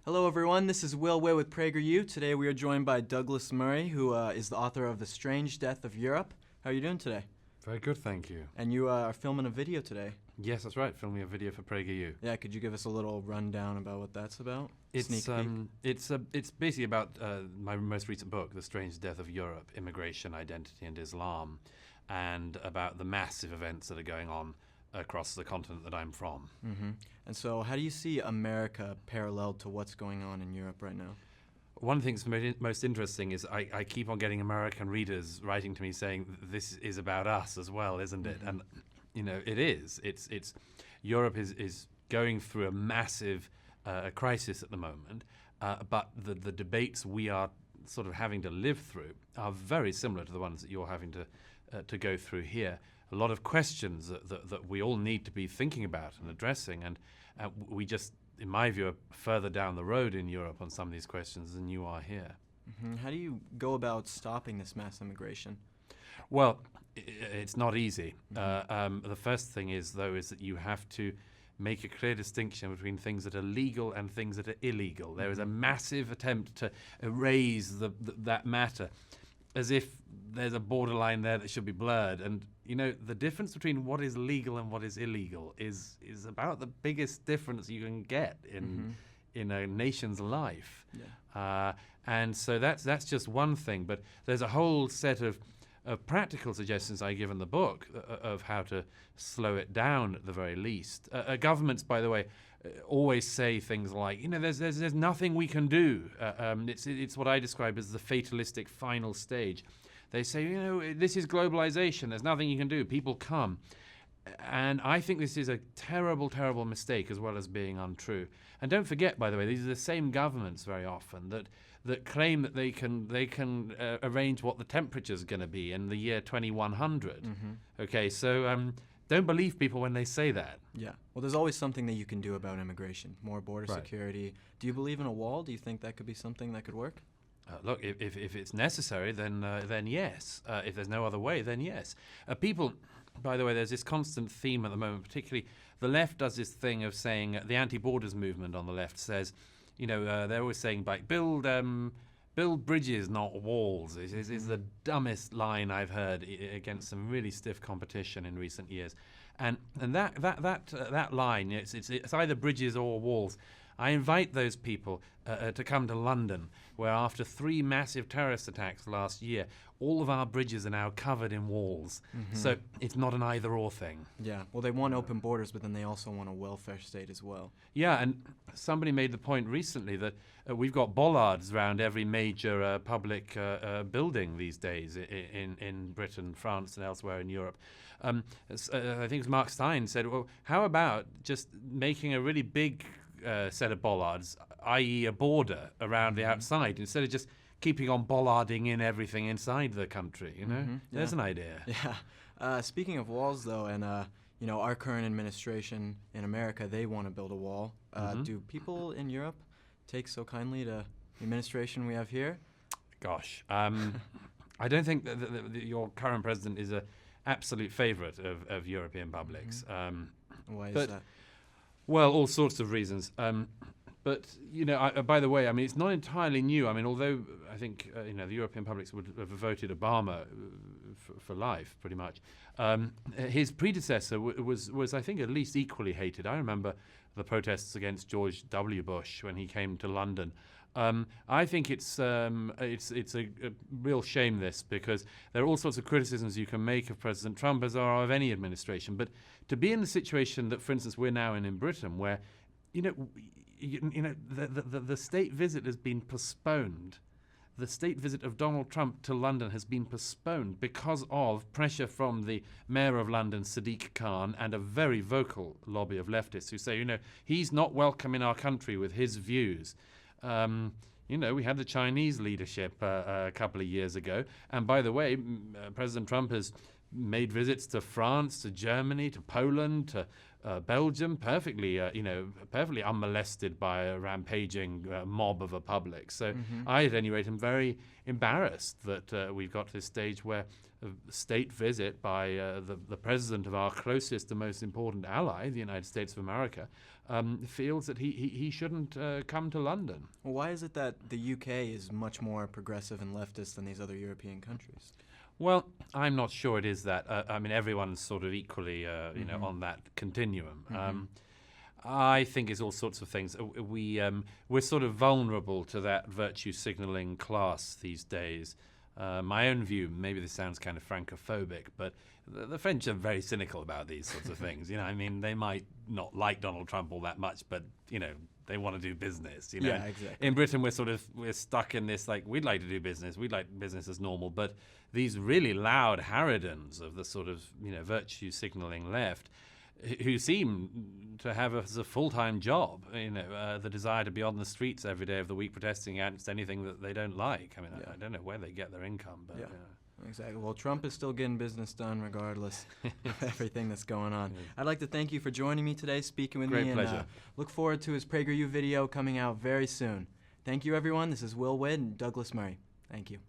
Hello everyone, this is Witt with PragerU. Today we are joined by Douglas Murray, who is the author of The Strange Death of Europe. How are you doing today? Very good, thank you. And you are filming a video today. Yes, that's right, filming a video for PragerU. Yeah, could you give us a little rundown about what that's about? It's Sneak peek. it's basically about my most recent book, The Strange Death of Europe, Immigration, Identity and Islam, and about the massive events that are going on across the continent that I'm from. Mm-hmm. And so how do you see America paralleled to what's going on in Europe right now? One of the things that's most interesting is I keep on getting American readers writing to me saying this is about us as well, isn't it? And you know, it is. It's Europe is going through a massive crisis at the moment, but the debates we are sort of having to live through are very similar to the ones that you're having to go through here. A lot of questions that we all need to be thinking about and addressing, and we just, in my view, are further down the road in Europe on some of these questions than you are here. Mm-hmm. How do you go about stopping this mass immigration? Well, it's not easy. The first thing is, though, is that you have to make a clear distinction between things that are legal and things that are illegal. There is a massive attempt to erase that matter, as if there's a borderline there that should be blurred. And you know, the difference between what is legal and what is illegal is about the biggest difference you can get in a nation's life. Yeah. And so that's just one thing. But there's a whole set of practical suggestions I give in the book of how to slow it down at the very least. Governments, by the way, always say things like, you know, there's nothing we can do. It's what I describe as the fatalistic final stage. They say, you know, this is globalization. There's nothing you can do. People come. And I think this is a terrible, terrible mistake as well as being untrue. And don't forget, by the way, these are the same governments very often that claim that they can arrange what the temperature is going to be in the year 2100. Okay, so don't believe people when they say that. Yeah. Well, there's always something that you can do about immigration. More border security. Do you believe in a wall? Do you think that could be something that could work? Look, if it's necessary, then yes. If there's no other way, then yes. People, by the way, there's this constant theme at the moment, particularly the left does this thing of saying, the anti-borders movement on the left says, you know, they're always saying, like, build bridges, not walls. Is the dumbest line I've heard against some really stiff competition in recent years. And that line, it's either bridges or walls. I invite those people to come to London, where after 3 massive terrorist attacks last year, all of our bridges are now covered in walls. So it's not an either-or thing. Yeah. Well, they want open borders, but then they also want a welfare state as well. Yeah, and somebody made the point recently that we've got bollards around every major public building these days in Britain, France, and elsewhere in Europe. I think it was Mark Stein said, well, how about just making a really big set of bollards, i.e. a border around the outside, instead of just keeping on bollarding in everything inside the country, you know? There's an idea. Yeah. Speaking of walls, though, and you know, our current administration in America, they want to build a wall. Do people in Europe take so kindly to the administration we have here? Gosh, I don't think that your current president is an absolute favorite of European publics. Why is that? Well, all sorts of reasons. But, you know, by the way, I mean, it's not entirely new. I mean, although I think, you know, the European publics would have voted Obama for life, pretty much, his predecessor was, I think, at least equally hated. I remember the protests against George W. Bush when he came to London. I think it's a real shame, this, because there are all sorts of criticisms you can make of President Trump, as there are of any administration. But to be in the situation that, for instance, we're now in Britain, where, you know, the state visit has been postponed. The state visit of Donald Trump to London has been postponed because of pressure from the mayor of London, Sadiq Khan, and a very vocal lobby of leftists who say, you know, he's not welcome in our country with his views. You know, we had the Chinese leadership a couple of years ago. And by the way, President Trump has made visits to France, to Germany, to Poland, to Belgium, perfectly unmolested by a rampaging mob of a public. So I, at any rate, am very embarrassed that we've got to this stage where a state visit by the president of our closest and most important ally, the United States of America, feels that he shouldn't come to London. Well, why is it that the UK is much more progressive and leftist than these other European countries? Well, I'm not sure it is that. I mean, everyone's sort of equally, on that continuum. I think it's all sorts of things. We're sort of vulnerable to that virtue signaling class these days. My own view, maybe this sounds kind of francophobic, but the French are very cynical about these sorts of things. I mean, they might not like Donald Trump all that much, but they want to do business. Yeah, exactly. In Britain, we're stuck in this, like, we'd like to do business, we'd like business as normal, but these really loud harridans of the sort of virtue signaling left, who seem to have as a full-time job, the desire to be on the streets every day of the week protesting against anything that they don't like. I mean, I don't know where they get their income, but Exactly. Well, Trump is still getting business done regardless of everything that's going on. I'd like to thank you for joining me today, speaking with me. Great pleasure. And look forward to his PragerU video coming out very soon. Thank you, everyone. This is Witt and Douglas Murray. Thank you.